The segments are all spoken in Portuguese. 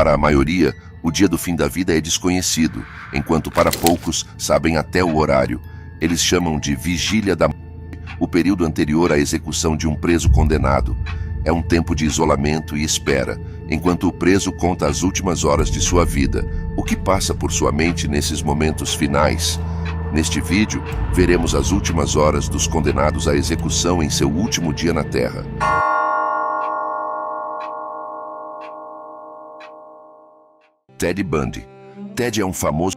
Para a maioria, o dia do fim da vida é desconhecido, enquanto para poucos sabem até o horário. Eles chamam de Vigília da Morte o período anterior à execução de um preso condenado. É um tempo de isolamento e espera, enquanto o preso conta as últimas horas de sua vida. O que passa por sua mente nesses momentos finais? Neste vídeo, veremos as últimas horas dos condenados à execução em seu último dia na Terra. Ted Bundy. Ted é um famoso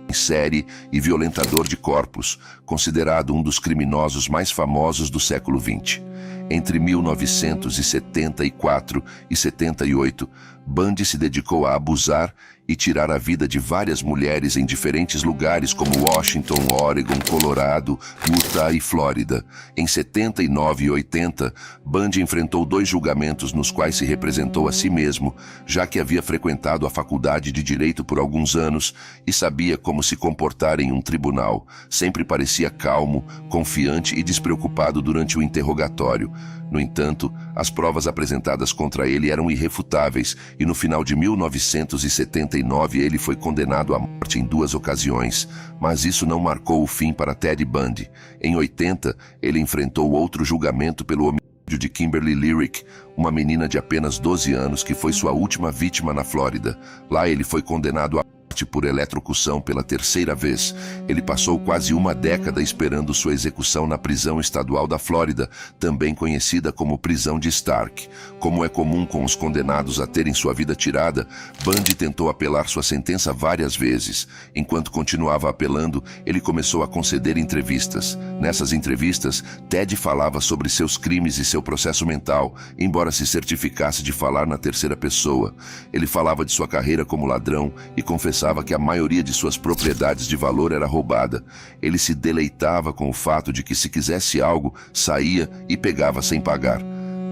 em série e violentador de corpos, considerado um dos criminosos mais famosos do século XX. Entre 1974 e 78, Bundy se dedicou a abusar e tirar a vida de várias mulheres em diferentes lugares como Washington, Oregon, Colorado, Utah e Flórida. Em 79 e 80, Bundy enfrentou 2 julgamentos nos quais se representou a si mesmo, já que havia frequentado a faculdade de Direito por alguns anos e sabia como se comportar em um tribunal. Sempre parecia calmo, confiante e despreocupado durante o interrogatório. No entanto, as provas apresentadas contra ele eram irrefutáveis e no final de 1979 ele foi condenado à morte em 2 ocasiões, mas isso não marcou o fim para Ted Bundy. Em 80, ele enfrentou outro julgamento pelo homicídio de Kimberly Lyric, uma menina de apenas 12 anos que foi sua última vítima na Flórida. Lá ele foi condenado à morte por eletrocução pela 3ª vez. Ele passou quase uma década esperando sua execução na prisão estadual da Flórida, também conhecida como prisão de Stark. Como é comum com os condenados a terem sua vida tirada, Bundy tentou apelar sua sentença várias vezes. Enquanto continuava apelando, ele começou a conceder entrevistas. Nessas entrevistas, Ted falava sobre seus crimes e seu processo mental, embora se certificasse de falar na 3ª pessoa. Ele falava de sua carreira como ladrão e confessava que a maioria de suas propriedades de valor era roubada. Ele se deleitava com o fato de que se quisesse algo, saía e pegava sem pagar.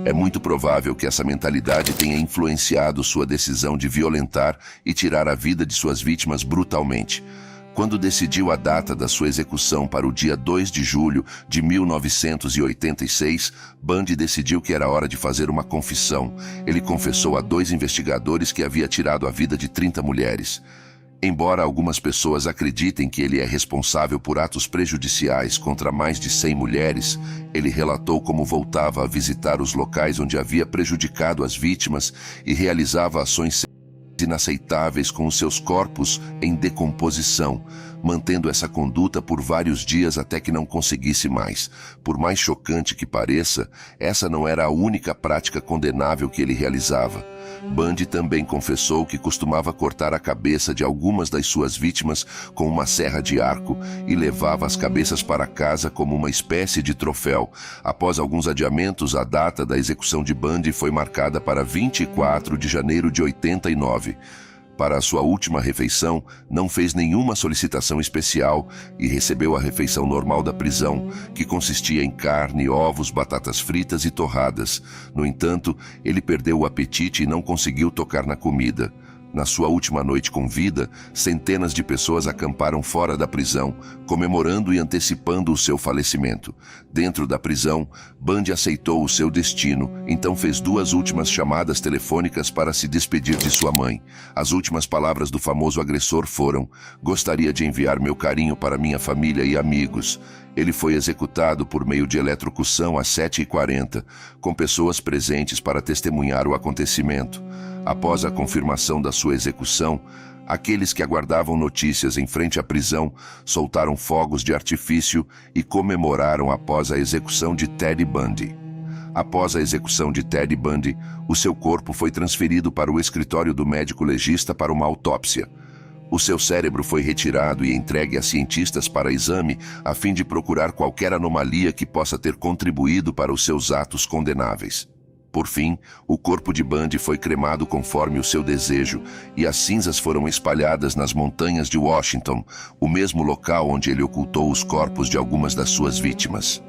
É muito provável que essa mentalidade tenha influenciado sua decisão de violentar e tirar a vida de suas vítimas brutalmente. Quando decidiu a data da sua execução para o dia 2 de julho de 1986, Bundy decidiu que era hora de fazer uma confissão. Ele confessou a 2 investigadores que havia tirado a vida de 30 mulheres. Embora algumas pessoas acreditem que ele é responsável por atos prejudiciais contra mais de 100 mulheres, ele relatou como voltava a visitar os locais onde havia prejudicado as vítimas e realizava ações inaceitáveis com os seus corpos em decomposição, mantendo essa conduta por vários dias até que não conseguisse mais. Por mais chocante que pareça, essa não era a única prática condenável que ele realizava. Bundy também confessou que costumava cortar a cabeça de algumas das suas vítimas com uma serra de arco e levava as cabeças para casa como uma espécie de troféu. Após alguns adiamentos, a data da execução de Bundy foi marcada para 24 de janeiro de 89. Para a sua última refeição, não fez nenhuma solicitação especial e recebeu a refeição normal da prisão, que consistia em carne, ovos, batatas fritas e torradas. No entanto, ele perdeu o apetite e não conseguiu tocar na comida. Na sua última noite com vida, centenas de pessoas acamparam fora da prisão, comemorando e antecipando o seu falecimento. Dentro da prisão, Bundy aceitou o seu destino, então fez 2 últimas chamadas telefônicas para se despedir de sua mãe. As últimas palavras do famoso agressor foram: "Gostaria de enviar meu carinho para minha família e amigos." Ele foi executado por meio de eletrocução às 7h40, com pessoas presentes para testemunhar o acontecimento. Após a confirmação da sua execução, aqueles que aguardavam notícias em frente à prisão soltaram fogos de artifício e comemoraram após a execução de Ted Bundy. Após a execução de Ted Bundy, o seu corpo foi transferido para o escritório do médico legista para uma autópsia. O seu cérebro foi retirado e entregue a cientistas para exame a fim de procurar qualquer anomalia que possa ter contribuído para os seus atos condenáveis. Por fim, o corpo de Bundy foi cremado conforme o seu desejo e as cinzas foram espalhadas nas montanhas de Washington, o mesmo local onde ele ocultou os corpos de algumas das suas vítimas.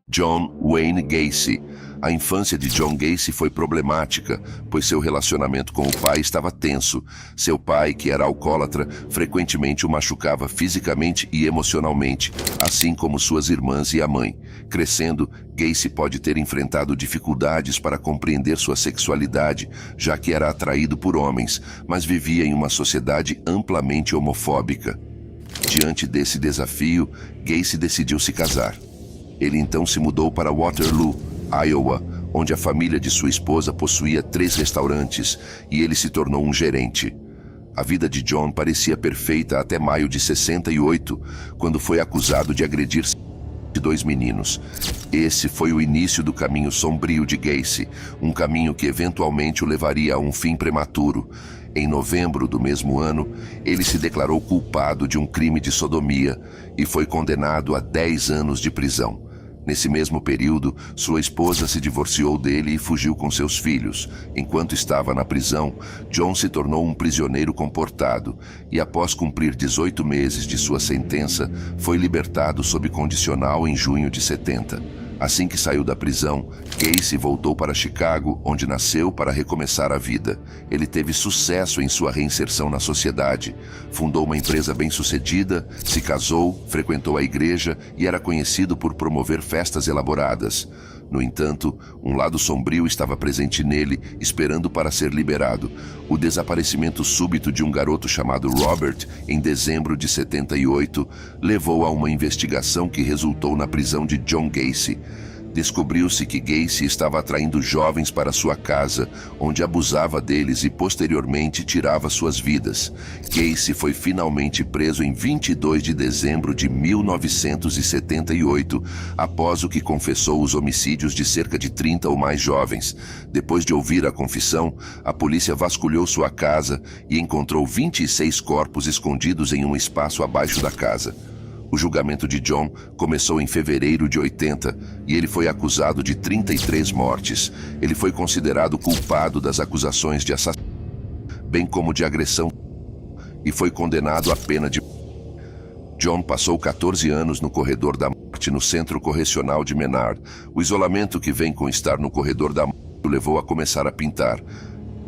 John Wayne Gacy. A infância de John Gacy foi problemática, pois seu relacionamento com o pai estava tenso. Seu pai, que era alcoólatra, frequentemente o machucava fisicamente e emocionalmente, assim como suas irmãs e a mãe. Crescendo, Gacy pode ter enfrentado dificuldades para compreender sua sexualidade, já que era atraído por homens, mas vivia em uma sociedade amplamente homofóbica. Diante desse desafio, Gacy decidiu se casar. Ele então se mudou para Waterloo, Iowa, onde a família de sua esposa possuía 3 restaurantes e ele se tornou um gerente. A vida de John parecia perfeita até maio de 68, quando foi acusado de agredir 2 meninos. Esse foi o início do caminho sombrio de Gacy, um caminho que eventualmente o levaria a um fim prematuro. Em novembro do mesmo ano, ele se declarou culpado de um crime de sodomia e foi condenado a 10 anos de prisão. Nesse mesmo período, sua esposa se divorciou dele e fugiu com seus filhos. Enquanto estava na prisão, John se tornou um prisioneiro comportado e, após cumprir 18 meses de sua sentença, foi libertado sob condicional em junho de 70. Assim que saiu da prisão, Gacy voltou para Chicago, onde nasceu, para recomeçar a vida. Ele teve sucesso em sua reinserção na sociedade. Fundou uma empresa bem-sucedida, se casou, frequentou a igreja e era conhecido por promover festas elaboradas. No entanto, um lado sombrio estava presente nele, esperando para ser liberado. O desaparecimento súbito de um garoto chamado Robert, em dezembro de 78, levou a uma investigação que resultou na prisão de John Gacy. Descobriu-se que Gacy estava atraindo jovens para sua casa, onde abusava deles e posteriormente tirava suas vidas. Gacy foi finalmente preso em 22 de dezembro de 1978, após o que confessou os homicídios de cerca de 30 ou mais jovens. Depois de ouvir a confissão, a polícia vasculhou sua casa e encontrou 26 corpos escondidos em um espaço abaixo da casa. O julgamento de John começou em fevereiro de 80 e ele foi acusado de 33 mortes. Ele foi considerado culpado das acusações de assassinato, bem como de agressão, e foi condenado à pena de morte. John passou 14 anos no corredor da morte no Centro Correcional de Menard. O isolamento que vem com estar no corredor da morte o levou a começar a pintar.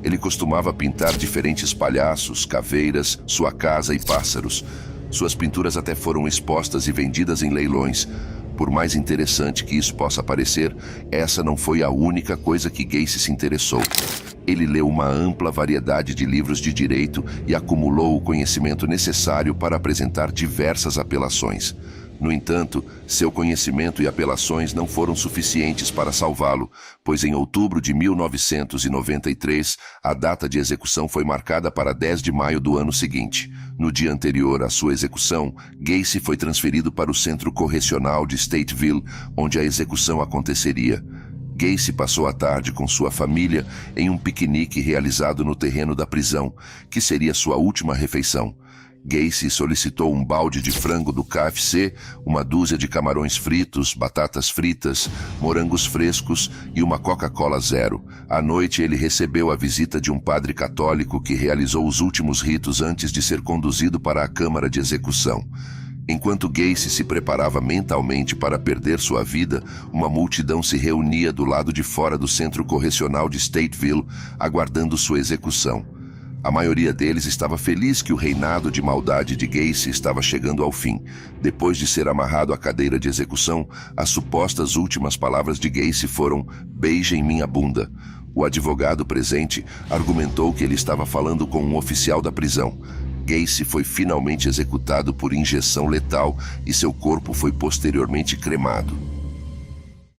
Ele costumava pintar diferentes palhaços, caveiras, sua casa e pássaros. Suas pinturas até foram expostas e vendidas em leilões. Por mais interessante que isso possa parecer, essa não foi a única coisa que Gacy se interessou. Ele leu uma ampla variedade de livros de direito e acumulou o conhecimento necessário para apresentar diversas apelações. No entanto, seu conhecimento e apelações não foram suficientes para salvá-lo, pois em outubro de 1993, a data de execução foi marcada para 10 de maio do ano seguinte. No dia anterior à sua execução, Gacy foi transferido para o Centro Correcional de Stateville, onde a execução aconteceria. Gacy passou a tarde com sua família em um piquenique realizado no terreno da prisão, que seria sua última refeição. Gacy solicitou um balde de frango do KFC, uma dúzia de camarões fritos, batatas fritas, morangos frescos e uma Coca-Cola Zero. À noite, ele recebeu a visita de um padre católico que realizou os últimos ritos antes de ser conduzido para a câmara de execução. Enquanto Gacy se preparava mentalmente para perder sua vida, uma multidão se reunia do lado de fora do Centro Correcional de Stateville, aguardando sua execução. A maioria deles estava feliz que o reinado de maldade de Gacy estava chegando ao fim. Depois de ser amarrado à cadeira de execução, as supostas últimas palavras de Gacy foram: "Beijem minha bunda". O advogado presente argumentou que ele estava falando com um oficial da prisão. Gacy foi finalmente executado por injeção letal e seu corpo foi posteriormente cremado.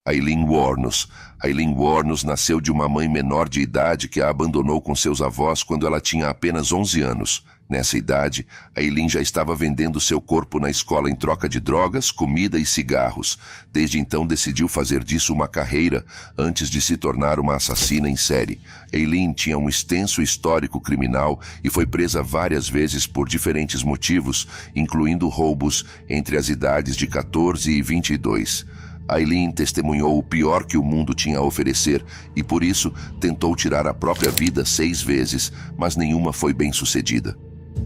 Aileen Wuornos. Aileen Wuornos nasceu de uma mãe menor de idade que a abandonou com seus avós quando ela tinha apenas 11 anos. Nessa idade, Aileen já estava vendendo seu corpo na escola em troca de drogas, comida e cigarros. Desde então decidiu fazer disso uma carreira, antes de se tornar uma assassina em série. Aileen tinha um extenso histórico criminal e foi presa várias vezes por diferentes motivos, incluindo roubos entre as idades de 14 e 22. Aileen testemunhou o pior que o mundo tinha a oferecer e, por isso, tentou tirar a própria vida 6 vezes, mas nenhuma foi bem-sucedida.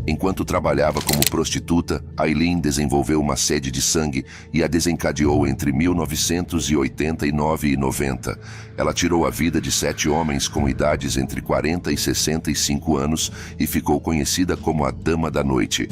Enquanto trabalhava como prostituta, Aileen desenvolveu uma sede de sangue e a desencadeou entre 1989 e 90. Ela tirou a vida de 7 homens com idades entre 40 e 65 anos e ficou conhecida como a Dama da Noite.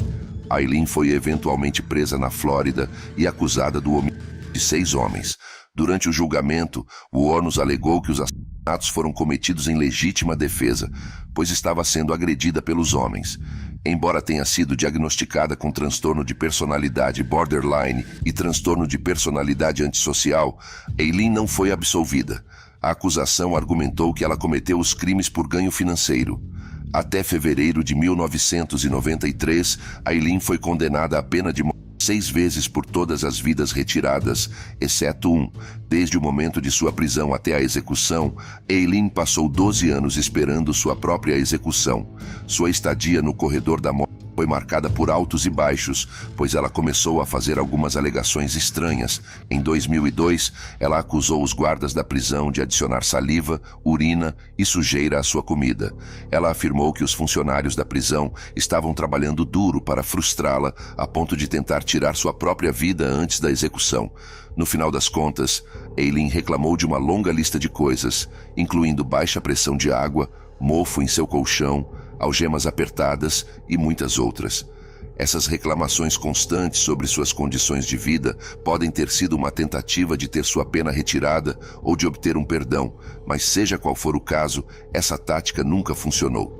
Aileen foi eventualmente presa na Flórida e acusada do homicídio de 6 homens. Durante o julgamento, o ônus alegou que os assassinatos foram cometidos em legítima defesa, pois estava sendo agredida pelos homens. Embora tenha sido diagnosticada com transtorno de personalidade borderline e transtorno de personalidade antissocial, Aileen não foi absolvida. A acusação argumentou que ela cometeu os crimes por ganho financeiro. Até fevereiro de 1993, Aileen foi condenada à pena de morte 6 vezes por todas as vidas retiradas, exceto 1. Desde o momento de sua prisão até a execução, Aileen passou 12 anos esperando sua própria execução. Sua estadia no corredor da morte foi marcada por altos e baixos, pois ela começou a fazer algumas alegações estranhas. Em 2002, ela acusou os guardas da prisão de adicionar saliva, urina e sujeira à sua comida. Ela afirmou que os funcionários da prisão estavam trabalhando duro para frustrá-la a ponto de tentar tirar sua própria vida antes da execução. No final das contas, Aileen reclamou de uma longa lista de coisas, incluindo baixa pressão de água, mofo em seu colchão, algemas apertadas e muitas outras. Essas reclamações constantes sobre suas condições de vida podem ter sido uma tentativa de ter sua pena retirada ou de obter um perdão, mas seja qual for o caso, essa tática nunca funcionou.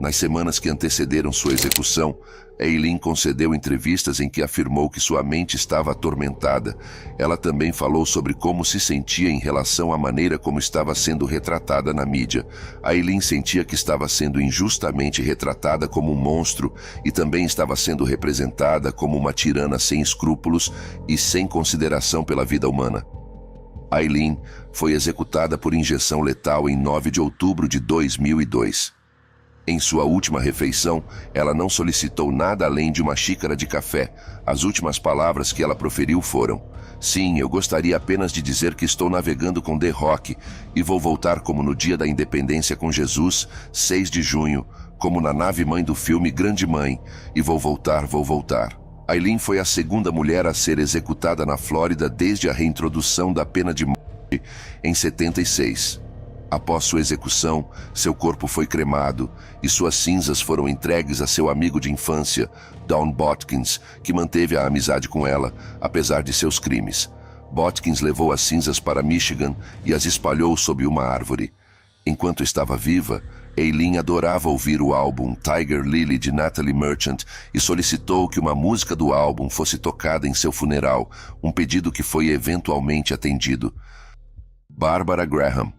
Nas semanas que antecederam sua execução, Aileen concedeu entrevistas em que afirmou que sua mente estava atormentada. Ela também falou sobre como se sentia em relação à maneira como estava sendo retratada na mídia. Aileen sentia que estava sendo injustamente retratada como um monstro e também estava sendo representada como uma tirana sem escrúpulos e sem consideração pela vida humana. Aileen foi executada por injeção letal em 9 de outubro de 2002. Em sua última refeição, ela não solicitou nada além de uma xícara de café. As últimas palavras que ela proferiu foram: "Sim, eu gostaria apenas de dizer que estou navegando com The Rock e vou voltar como no dia da independência com Jesus, 6 de junho, como na nave-mãe do filme Grande Mãe, e vou voltar, vou voltar." Aileen foi a segunda mulher a ser executada na Flórida desde a reintrodução da pena de morte em 76. Após sua execução, seu corpo foi cremado e suas cinzas foram entregues a seu amigo de infância, Don Botkins, que manteve a amizade com ela, apesar de seus crimes. Botkins levou as cinzas para Michigan e as espalhou sob uma árvore. Enquanto estava viva, Aileen adorava ouvir o álbum Tiger Lily de Natalie Merchant e solicitou que uma música do álbum fosse tocada em seu funeral, um pedido que foi eventualmente atendido. Barbara Graham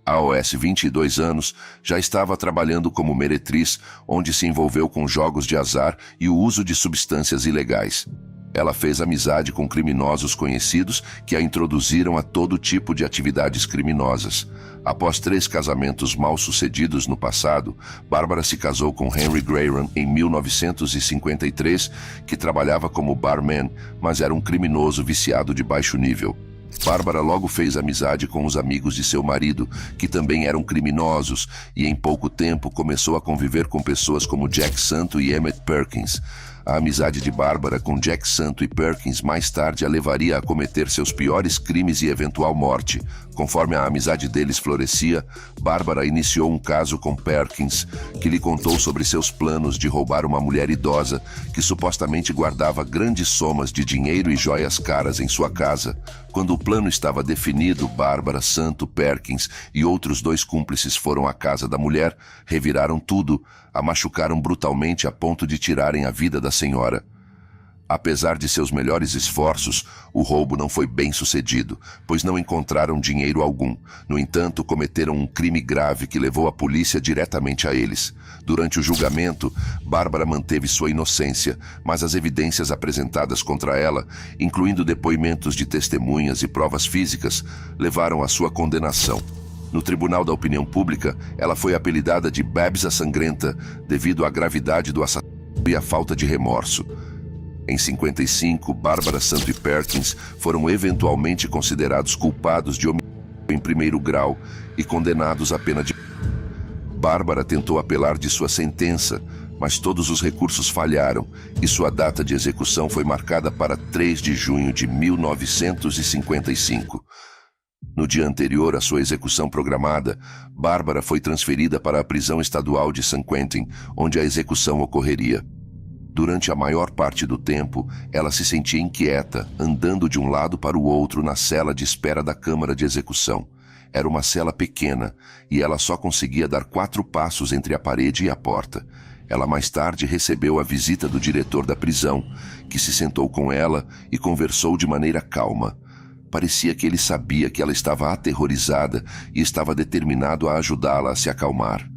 aos 22 anos, já estava trabalhando como meretriz, onde se envolveu com jogos de azar e o uso de substâncias ilegais. Ela fez amizade com criminosos conhecidos que a introduziram a todo tipo de atividades criminosas. Após 3 casamentos mal-sucedidos no passado, Barbara se casou com Henry Graham em 1953, que trabalhava como barman, mas era um criminoso viciado de baixo nível. Barbara logo fez amizade com os amigos de seu marido, que também eram criminosos, e em pouco tempo começou a conviver com pessoas como Jack Santo e Emmett Perkins. A amizade de Barbara com Jack Santo e Perkins mais tarde a levaria a cometer seus piores crimes e eventual morte. Conforme a amizade deles florescia, Barbara iniciou um caso com Perkins, que lhe contou sobre seus planos de roubar uma mulher idosa que supostamente guardava grandes somas de dinheiro e joias caras em sua casa. Quando o plano estava definido, Barbara, Santo, Perkins e outros 2 cúmplices foram à casa da mulher, reviraram tudo, a machucaram brutalmente a ponto de tirarem a vida da senhora. Apesar de seus melhores esforços, o roubo não foi bem sucedido, pois não encontraram dinheiro algum. No entanto, cometeram um crime grave que levou a polícia diretamente a eles. Durante o julgamento, Barbara manteve sua inocência, mas as evidências apresentadas contra ela, incluindo depoimentos de testemunhas e provas físicas, levaram à sua condenação. No Tribunal da Opinião Pública, ela foi apelidada de Babs a Sangrenta devido à gravidade do assassinato e à falta de remorso. Em 55, Barbara, Santo e Perkins foram eventualmente considerados culpados de homicídio em primeiro grau e condenados à pena de morte. Bárbara tentou apelar de sua sentença, mas todos os recursos falharam e sua data de execução foi marcada para 3 de junho de 1955. No dia anterior à sua execução programada, Bárbara foi transferida para a prisão estadual de San Quentin, onde a execução ocorreria. Durante a maior parte do tempo, ela se sentia inquieta, andando de um lado para o outro na cela de espera da câmara de execução. Era uma cela pequena, e ela só conseguia dar 4 passos entre a parede e a porta. Ela mais tarde recebeu a visita do diretor da prisão, que se sentou com ela e conversou de maneira calma. Parecia que ele sabia que ela estava aterrorizada e estava determinado a ajudá-la a se acalmar.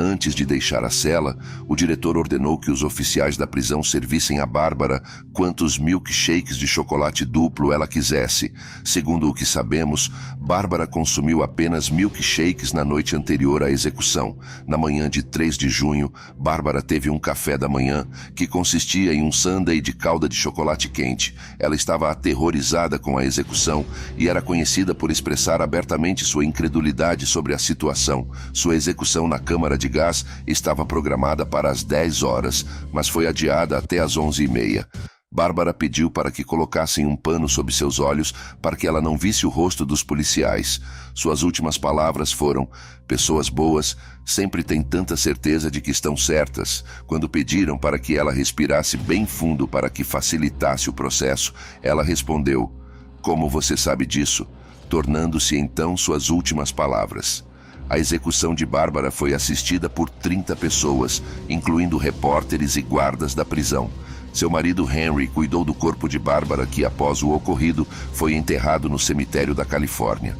Antes de deixar a cela, o diretor ordenou que os oficiais da prisão servissem a Bárbara quantos milkshakes de chocolate duplo ela quisesse. Segundo o que sabemos, Bárbara consumiu apenas milkshakes na noite anterior à execução. Na manhã de 3 de junho, Bárbara teve um café da manhã, que consistia em um sundae de calda de chocolate quente. Ela estava aterrorizada com a execução e era conhecida por expressar abertamente sua incredulidade sobre a situação. Sua execução na Câmara de Gás estava programada para as 10 horas, mas foi adiada até as 11h30. Bárbara pediu para que colocassem um pano sob seus olhos para que ela não visse o rosto dos policiais. Suas últimas palavras foram: "Pessoas boas sempre têm tanta certeza de que estão certas." Quando pediram para que ela respirasse bem fundo para que facilitasse o processo, ela respondeu: "Como você sabe disso?", tornando-se então suas últimas palavras. A execução de Bárbara foi assistida por 30 pessoas, incluindo repórteres e guardas da prisão. Seu marido Henry cuidou do corpo de Bárbara, que após o ocorrido foi enterrado no cemitério da Califórnia.